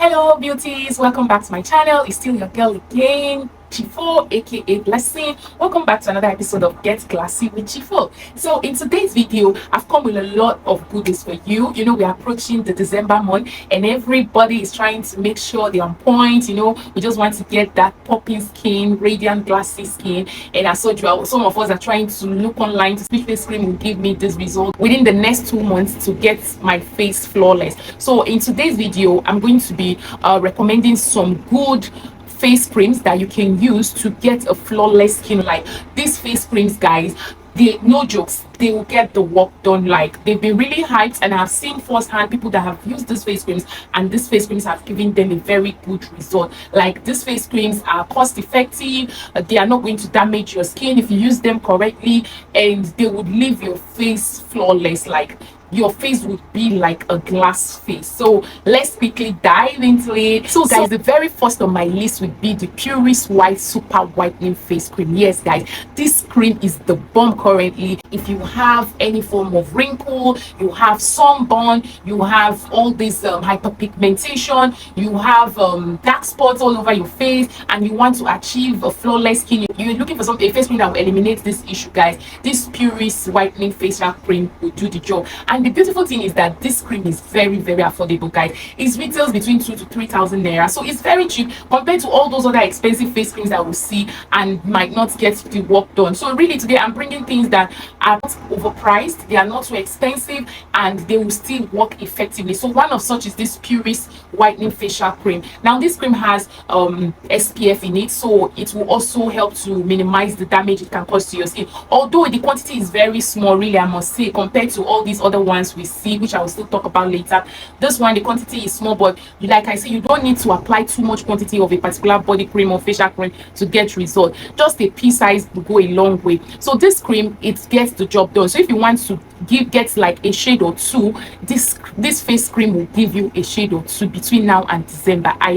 Hello beauties, welcome back to my channel. It's still your girl again, Chifo aka Blessing. Welcome back to another episode of Get Classy with Chifo. So in today's video, I've come with a lot of goodies for you. You know, we're approaching the December month and everybody is trying to make sure they're on point. You know, we just want to get that popping skin, radiant glassy skin. And as such, some of us are trying to look online to see if face cream will give me this result within the next 2 months to get my face flawless. So in today's video, I'm going to be recommending some good face creams that you can use to get a flawless skin. Like these face creams, guys, they, no jokes, they will get the work done. Like they've been really hyped, and I've seen firsthand people that have used these face creams, and these face creams have given them a very good result. Like these face creams are cost effective, they are not going to damage your skin if you use them correctly, and they would leave your face flawless. Like your face would be like a glass face. So let's quickly dive into it. So guys, the very first on my list would be the Purist White Super Whitening Face Cream. Yes guys, this cream is the bomb currently. If you have any form of wrinkle, you have sunburn, you have all this hyperpigmentation, you have dark spots all over your face, and you want to achieve a flawless skin, you're looking for a face cream that will eliminate this issue, guys, this Purist Whitening Facial Cream will do the job. And the beautiful thing is that this cream is very affordable, guys. It retails between 2,000 to 3,000 naira, so it's very cheap compared to all those other expensive face creams that we'll see and might not get the work done. So really today I'm bringing things that are not overpriced, they are not too expensive, and they will still work effectively. So one of such is this Purist Whitening Facial Cream. Now this cream has SPF in it, so it will also help to minimize the damage it can cause to your skin, although the quantity is very small, really, I must say, compared to all these other ones we see, which I will still talk about later. This one, the quantity is small, but like I said, you don't need to apply too much quantity of a particular body cream or facial cream to get result. Just a pea size will go a long way. So this cream, it gets the job done. So if you want to get like a shade or two, this face cream will give you a shade or two between now and December. I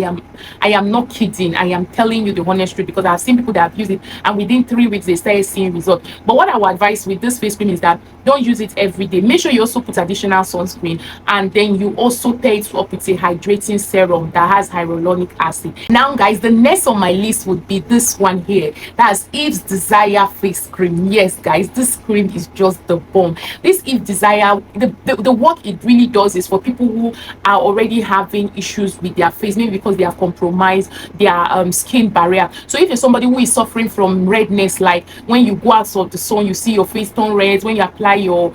am not kidding, I am telling you the honest truth, because I've seen people that have used it and within 3 weeks they started seeing results. But what I would advise with this face cream is that don't use it every day. Make sure you also put additional sunscreen, and then you also pair it up with a hydrating serum that has hyaluronic acid. Now guys, the next on my list would be this one here. That's Eve's Desire face cream. Yes guys, this cream is just the bomb. This Eve Desire, the work it really does is for people who are already having issues with their face, maybe because they have compromised their skin barrier. So if you're somebody who is suffering from redness, like when you go out of the sun you see your face turn red, when you apply your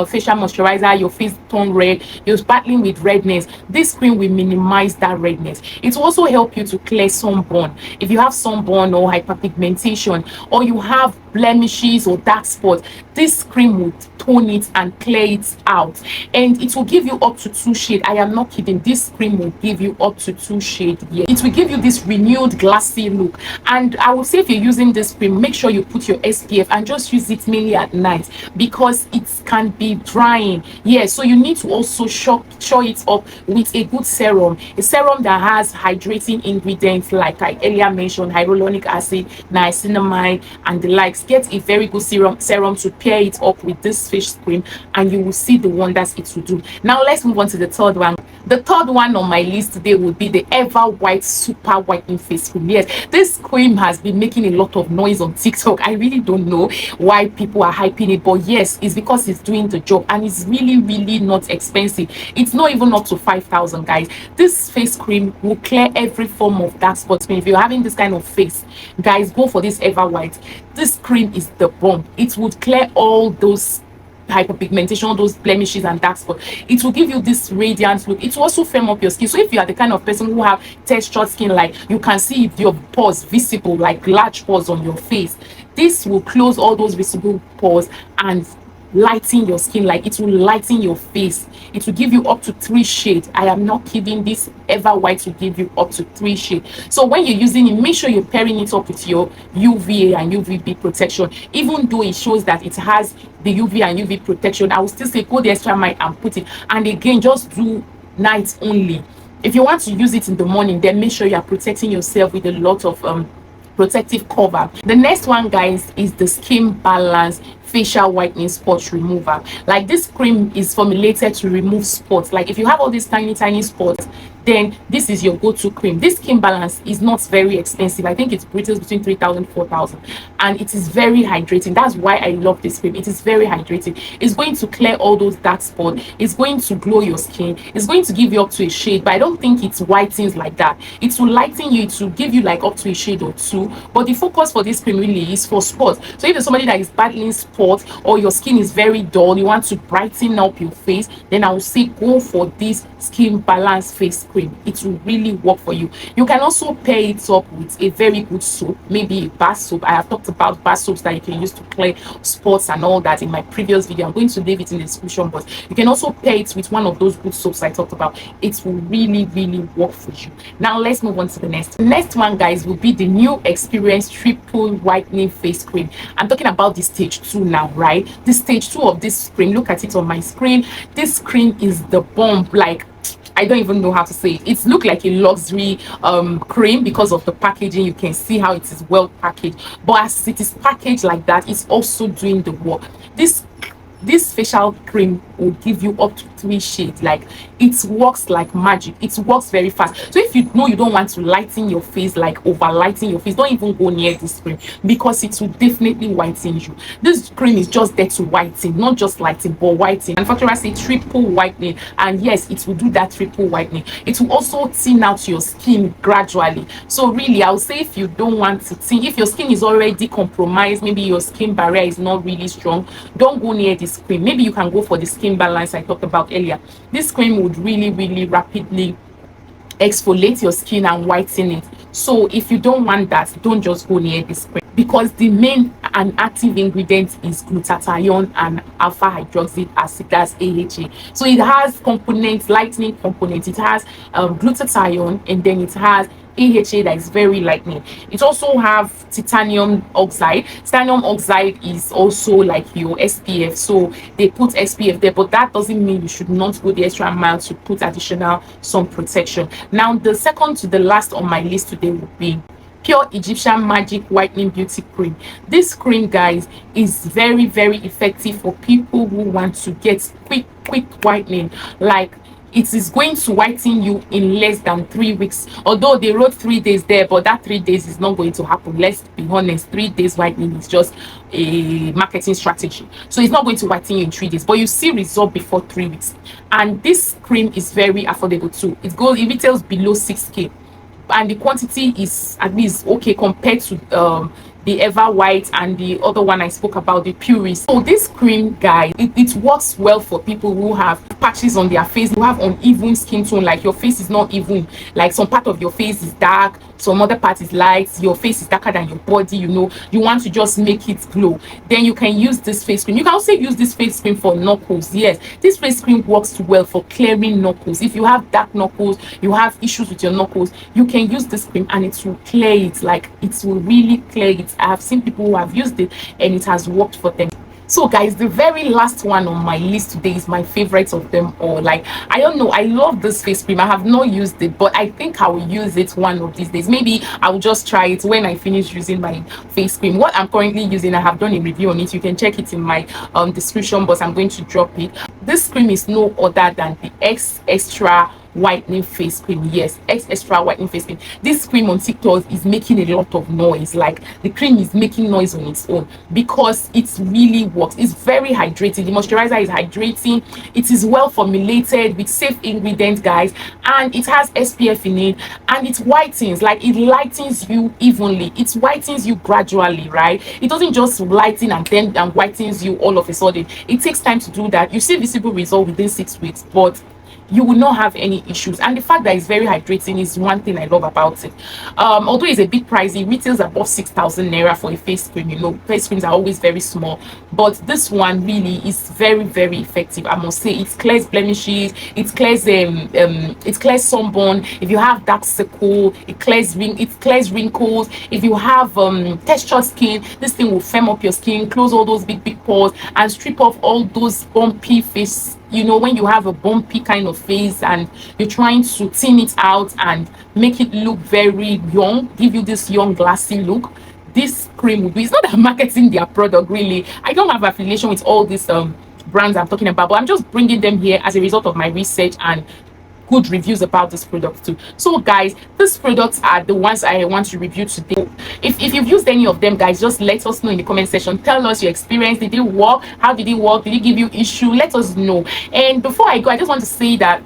facial moisturizer your face turn red, you're battling with redness, this cream will minimize that redness. It will also help you to clear sunburn. If you have sunburn or hyperpigmentation, or you have blemishes or dark spots, this cream will tone it and clear it out, and it will give you up to 2 shades. I am not kidding, this cream will give you up to 2 shades. Yeah, it will give you this renewed glassy look. And I will say, if you're using this cream, make sure you put your SPF and just use it mainly at night, because it can be drying. Yeah, so you need to also shore it up with a good serum, a serum that has hydrating ingredients like I earlier mentioned, hyaluronic acid, niacinamide, and the likes. Get a very good serum to pair it up with this face cream, and you will see the wonders it will do. Now let's move on to the third one. The third one on my list today would be the Ever White Super Whitening Face Cream. Yes, this cream has been making a lot of noise on TikTok. I really don't know why people are hyping it, but yes, it's because it's doing the job, and it's really not expensive. It's not even up to 5,000, guys. This face cream will clear every form of dark spots. If you're having this kind of face, guys, go for this Ever White. This cream is the bomb. It would clear all those hyperpigmentation, those blemishes and dark spots. It will give you this radiant look. It will also firm up your skin. So if you are the kind of person who have textured skin, like you can see your pores visible, like large pores on your face, this will close all those visible pores and lighten your skin. Like it will lighten your face. It will give you up to 3 shades. I am not kidding, this Ever White will give you up to 3 shades. So when you're using it, make sure you're pairing it up with your UVA and UVB protection. Even though it shows that it has the UV and UV protection, I will still say go the extra mile and put it. And again, just do night only. If you want to use it in the morning, then make sure you are protecting yourself with a lot of protective cover. The next one, guys, is the Skin Balance facial whitening spot remover. Like this cream is formulated to remove spots. Like if you have all these tiny spots, then this is your go-to cream. This skin balance is not very expensive. I think it retails between 3,000 4,000, and it is very hydrating. That's why I love this cream. It is very hydrating. It's going to clear all those dark spots. It's going to glow your skin. It's going to give you up to a shade, but I don't think it whitens like that. It will lighten you. It will give you like up to a shade or two, but the focus for this cream really is for spots. So if you're somebody that is battling spots, or your skin is very dull, you want to brighten up your face, then I will say go for this skin balance face cream. It will really work for you. You can also pair it up with a very good soap, maybe a bar soap. I have talked about bar soaps that you can use to clear spots and all that in my previous video. I'm going to leave it in the description box. You can also pair it with one of those good soaps I talked about. It will really work for you. Now let's move on to the next one, guys, will be the new Experience Triple Whitening Face Cream. I'm talking about the stage 2 now, right? The stage 2 of this cream, look at it on my screen. This cream is the bomb. Like, I don't even know how to say it. It looks like a luxury cream because of the packaging. You can see how it is well packaged, but as it is packaged like that, it's also doing the work. This facial cream will give you up to 3 shades. Like, it works like magic. It works very fast. So if you know you don't want to lighten your face, like over lighten your face, don't even go near this cream, because it will definitely whiten you. This cream is just there to whiten, not just lighten, but whiten. Manufacturers say triple whitening, and yes, it will do that triple whitening. It will also thin out your skin gradually. So really, I would say if you don't want to thin, if your skin is already compromised, maybe your skin barrier is not really strong, don't go near this cream. Maybe you can go for the skin balance I talked about earlier. This cream would really rapidly exfoliate your skin and whiten it. So if you don't want that, don't just go near this cream, because the main and active ingredient is glutathione and alpha hydroxy acid, that's AHA. So it has components, lightening components. It has glutathione, and then it has AHA that is very lightening. It also have titanium oxide. Titanium oxide is also like your SPF, so they put SPF there, but that doesn't mean you should not go the extra mile to put additional sun protection. Now the second to the last on my list today would be Pure Egyptian Magic Whitening Beauty Cream. This cream, guys, is very effective for people who want to get quick whitening. Like, it is going to whiten you in less than 3 weeks. Although they wrote 3 days there, but that 3 days is not going to happen. Let's be honest, 3 days whitening is just a marketing strategy. So it's not going to whiten you in 3 days, but you see result before 3 weeks. And this cream is very affordable too. It retails below 6K, and the quantity is at least okay compared to the Ever White and the other one I spoke about, the Purist. So this cream, guys, it works well for people who have patches on their face, who have uneven skin tone, like your face is not even, like some part of your face is dark, some other part is light, your face is darker than your body, you know, you want to just make it glow, then you can use this face cream. You can also use this face cream for knuckles. Yes, this face cream works well for clearing knuckles. If you have dark knuckles, you have issues with your knuckles, you can use this cream and it will clear it. Like, it will really clear it. I have seen people who have used it and it has worked for them. So guys, the very last one on my list today is my favorite of them all. Like, I don't know, I love this face cream. I have not used it, but I think I will use it one of these days. Maybe I will just try it when I finish using my face cream. What I'm currently using, I have done a review on it. You can check it in my description box. I'm going to drop it. This cream is no other than the X Extra Whitening Face Cream. Yes, X Extra Whitening Face Cream. This cream on TikTok is making a lot of noise. Like, the cream is making noise on its own because it really works. It's very hydrating. The moisturizer is hydrating. It is well formulated with safe ingredients, guys, and it has SPF in it, and it whitens. Like, it lightens you evenly. It whitens you gradually, right? It doesn't just lighten and then whitens you all of a sudden. It takes time to do that. You see visible result within 6 weeks, but you will not have any issues. And the fact that it's very hydrating is one thing I love about it. Although it's a bit pricey, it retails above 6,000 naira for a face cream. You know, face creams are always very small, but this one really is very effective. I must say, it clears blemishes, it clears sunburn. If you have dark circle, it clears wrinkles. If you have textured skin, this thing will firm up your skin, close all those big pores, and strip off all those bumpy face. You know, when you have a bumpy kind of face and you're trying to thin it out and make it look very young, give you this young glassy look, this cream will do. It's not that I'm marketing their product, really. I don't have affiliation with all these brands I'm talking about, but I'm just bringing them here as a result of my research and good reviews about this product too. So guys, these products are the ones I want to review today. If you've used any of them, guys, just let us know in the comment section. Tell us your experience. Did it work? How did it work? Did it give you issue? Let us know. And before I go, I just want to say that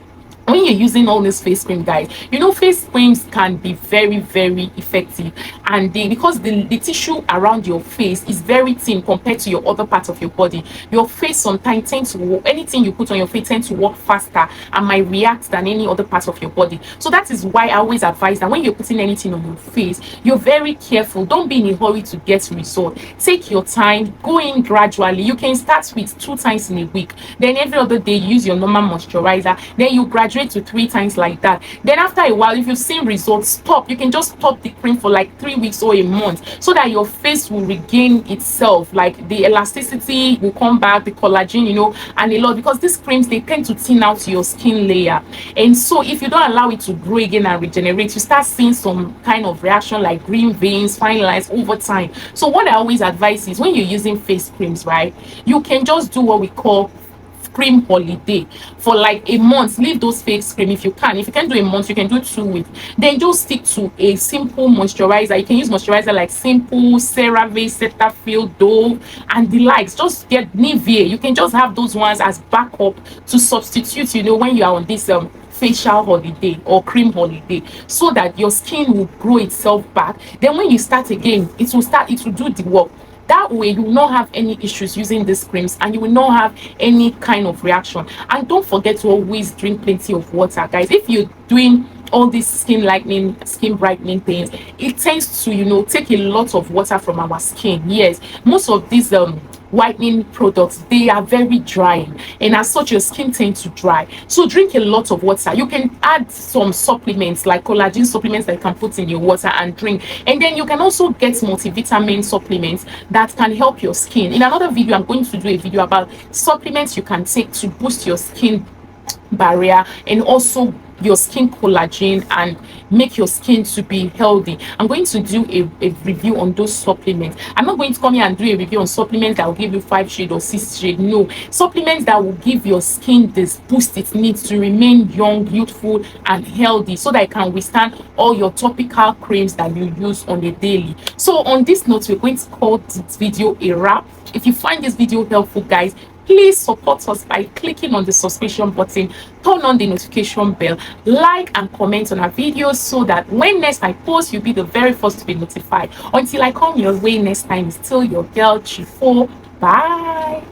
when you're using all this face cream, guys, you know, face creams can be very, very effective, and because the tissue around your face is very thin compared to your other parts of your body. Your face sometimes tends to work, anything you put on your face tends to work faster and might react than any other part of your body. So that is why I always advise that when you're putting anything on your face, you're very careful. Don't be in a hurry to get result. Take your time, go in gradually. You can start with 2 times in a week, then every other day use your normal moisturizer, then you graduate to 3 times like that. Then after a while, if you've seen results, stop. You can just stop the cream for like 3 weeks or a month, so that your face will regain itself, like the elasticity will come back, the collagen, you know, and a lot, because these creams, they tend to thin out your skin layer. And so if you don't allow it to grow again and regenerate, you start seeing some kind of reaction like green veins, fine lines over time. So what I always advise is when you're using face creams, right, you can just do what we call cream holiday for like a month. Leave those face cream if you can. If you can do a month, you can do 2 weeks. Then just stick to a simple moisturizer. You can use moisturizer like Simple, CeraVe, Cetaphil, Dove, and the likes. Just get Nivea. You can just have those ones as backup to substitute, you know, when you are on this facial holiday or cream holiday, so that your skin will grow itself back. Then when you start again, it will do the work. That way you will not have any issues using these creams, and you will not have any kind of reaction. And don't forget to always drink plenty of water, guys. If you're doing all these skin lightening, skin brightening things, it tends to, you know, take a lot of water from our skin. Yes, most of these whitening products, they are very drying, and as such your skin tends to dry. So drink a lot of water. You can add some supplements like collagen supplements that you can put in your water and drink, and then you can also get multivitamin supplements that can help your skin. In another video, I'm going to do a video about supplements you can take to boost your skin barrier and also your skin collagen and make your skin to be healthy. I'm going to do a review on those supplements. I'm not going to come here and do a review on supplements that will give you 5 shade or 6 shade. No, supplements that will give your skin this boost it needs to remain young, youthful, and healthy, so that it can withstand all your topical creams that you use on a daily. So on this note, we're going to call this video a wrap. If you find this video helpful, guys, please support us by clicking on the subscription button, turn on the notification bell, like and comment on our videos, so that when next I post, you'll be the very first to be notified. Until I come your way next time, it's still your girl Chifo. Bye.